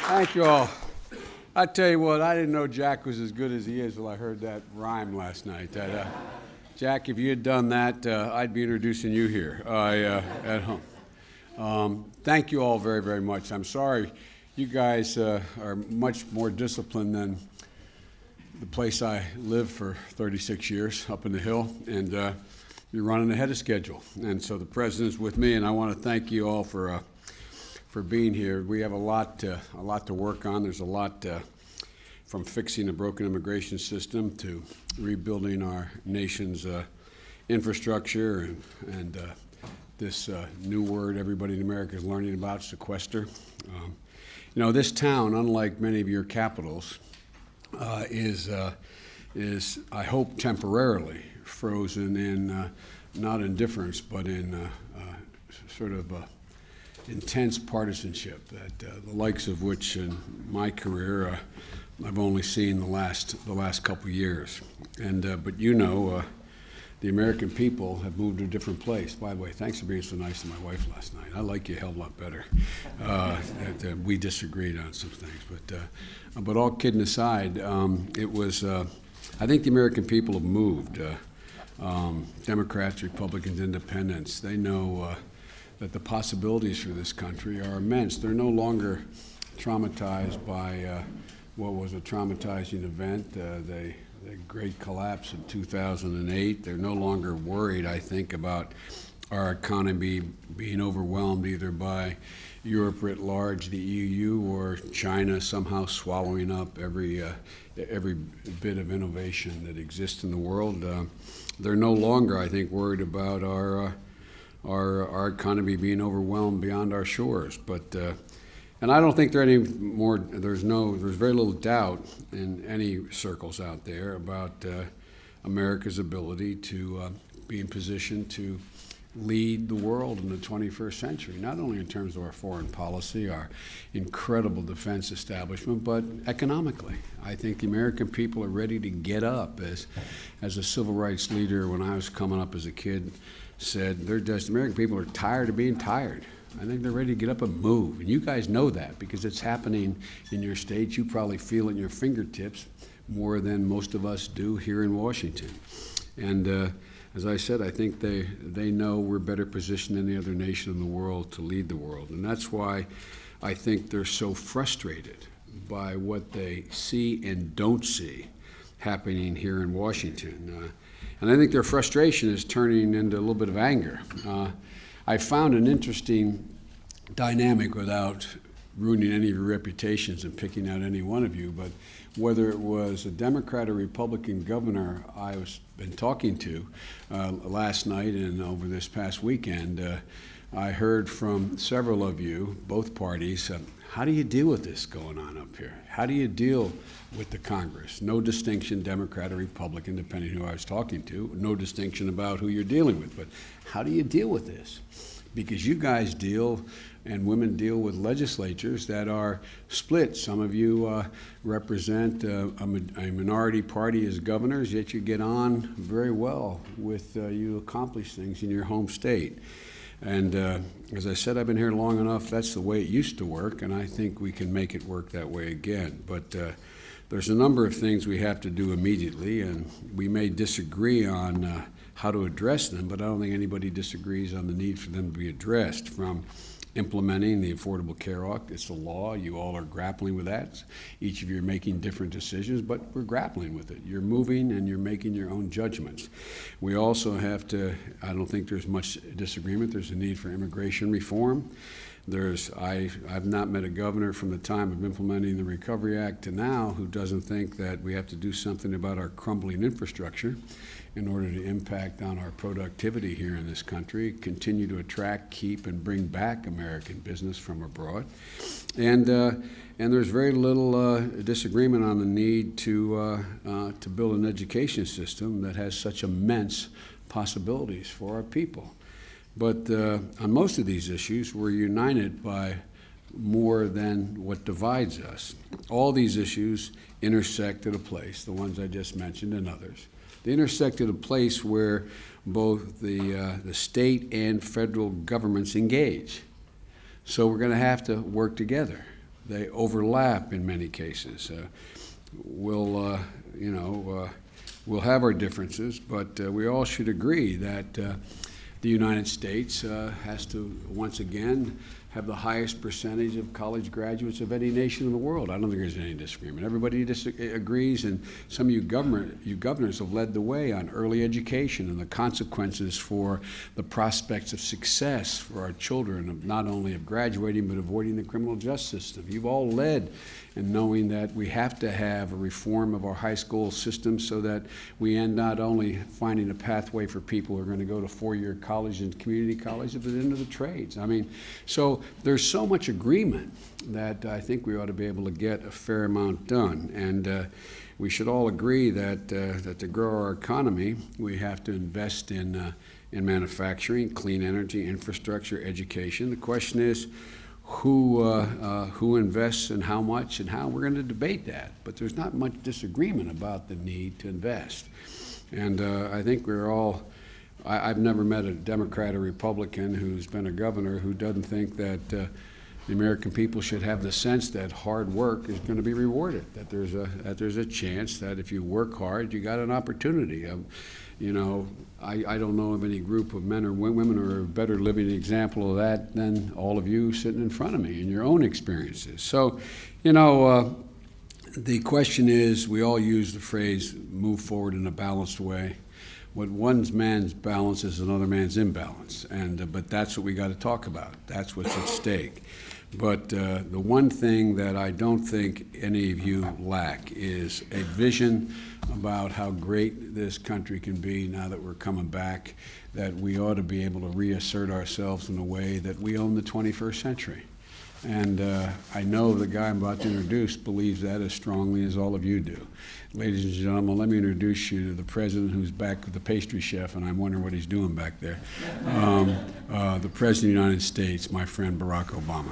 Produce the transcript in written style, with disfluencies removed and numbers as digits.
Thank you all. I tell you what, I didn't know Jack was as good as he is until I heard that rhyme last night. Jack, if you had done that, I'd be introducing you here at home. Thank you all very, very much. I'm sorry you guys are much more disciplined than the place I lived for 36 years up in the Hill, and you're running ahead of schedule. And so the president's with me, and I want to thank you all for being here. We have a lot to work on. There's a lot from fixing a broken immigration system to rebuilding our nation's infrastructure and this new word everybody in America is learning about, sequester. You know, this town, unlike many of your capitals, is I hope temporarily frozen in not indifference, but in sort of intense partisanship that the likes of which in my career I've only seen the last couple of years. And but you know, the American people have moved to a different place. By the way, thanks for being so nice to my wife last night. I like you a hell of a lot better. We disagreed on some things, but all kidding aside, it was. I think the American people have moved. Democrats, Republicans, Independents. They know that the possibilities for this country are immense. They're no longer traumatized by what was a traumatizing event, the great collapse of 2008. They're no longer worried, I think, about our economy being overwhelmed either by Europe writ large, the EU, or China somehow swallowing up every bit of innovation that exists in the world. They're no longer, I think, worried about our economy being overwhelmed beyond our shores. And I don't think there's very little doubt in any circles out there about America's ability to be in position to lead the world in the 21st century, not only in terms of our foreign policy, our incredible defense establishment, but economically. I think the American people are ready to get up. As a civil rights leader when I was coming up as a kid said, the American people are tired of being tired. I think they're ready to get up and move. And you guys know that because it's happening in your states. You probably feel it in your fingertips more than most of us do here in Washington. And as I said, I think they know we're better positioned than any other nation in the world to lead the world. And that's why I think they're so frustrated by what they see and don't see happening here in Washington. And I think their frustration is turning into a little bit of anger. I found an interesting dynamic without ruining any of your reputations and picking out any one of you, but whether it was a Democrat or Republican governor I was been talking to last night and over this past weekend, I heard from several of you, both parties, how do you deal with this going on up here? How do you deal with the Congress? No distinction, Democrat or Republican, depending who I was talking to. No distinction about who you're dealing with. But how do you deal with this? Because you guys deal, and women deal with legislatures that are split. Some of you represent a minority party as governors, yet you get on very well with, you accomplish things in your home state. And as I said, I've been here long enough, that's the way it used to work, and I think we can make it work that way again. But there's a number of things we have to do immediately, and we may disagree on how to address them, but I don't think anybody disagrees on the need for them to be addressed. From implementing the Affordable Care Act, it's the law, you all are grappling with that. Each of you are making different decisions, but we're grappling with it. You're moving and you're making your own judgments. We also have to, I don't think there's much disagreement, there's a need for immigration reform. I've not met a governor from the time of implementing the Recovery Act to now who doesn't think that we have to do something about our crumbling infrastructure in order to impact on our productivity here in this country, continue to attract, keep, and bring back American business from abroad. And there's very little disagreement on the need to build an education system that has such immense possibilities for our people. But on most of these issues, we're united by more than what divides us. All these issues intersect at a place, the ones I just mentioned and others. They intersect at a place where both the state and federal governments engage. So we're going to have to work together. They overlap in many cases. We'll have our differences, but we all should agree that the United States has to, once again, have the highest percentage of college graduates of any nation in the world. I don't think there's any disagreement. Everybody agrees, and some of you governors have led the way on early education and the consequences for the prospects of success for our children, of not only of graduating, but avoiding the criminal justice system. You've all led in knowing that we have to have a reform of our high school system so that we end not only finding a pathway for people who are going to go to four-year college and community college, but into the trades. I mean, so there's so much agreement that I think we ought to be able to get a fair amount done. And we should all agree that to grow our economy, we have to invest in manufacturing, clean energy, infrastructure, education. The question is, who invests and how much and how. We're going to debate that, but there's not much disagreement about the need to invest. And I think we're all, I've never met a Democrat or Republican who's been a governor who doesn't think that the American people should have the sense that hard work is going to be rewarded, that there's a chance that if you work hard, you got an opportunity. You know, I don't know of any group of men or women who are a better living example of that than all of you sitting in front of me in your own experiences. So, you know, the question is, we all use the phrase, move forward in a balanced way. What one man's balance is another man's imbalance, but that's what we got to talk about. That's what's at stake. But the one thing that I don't think any of you lack is a vision about how great this country can be now that we're coming back, that we ought to be able to reassert ourselves in a way that we own the 21st century. And I know the guy I'm about to introduce believes that as strongly as all of you do. Ladies and gentlemen, let me introduce you to the president who's back with the pastry chef, and I'm wondering what he's doing back there. The President of the United States, my friend Barack Obama.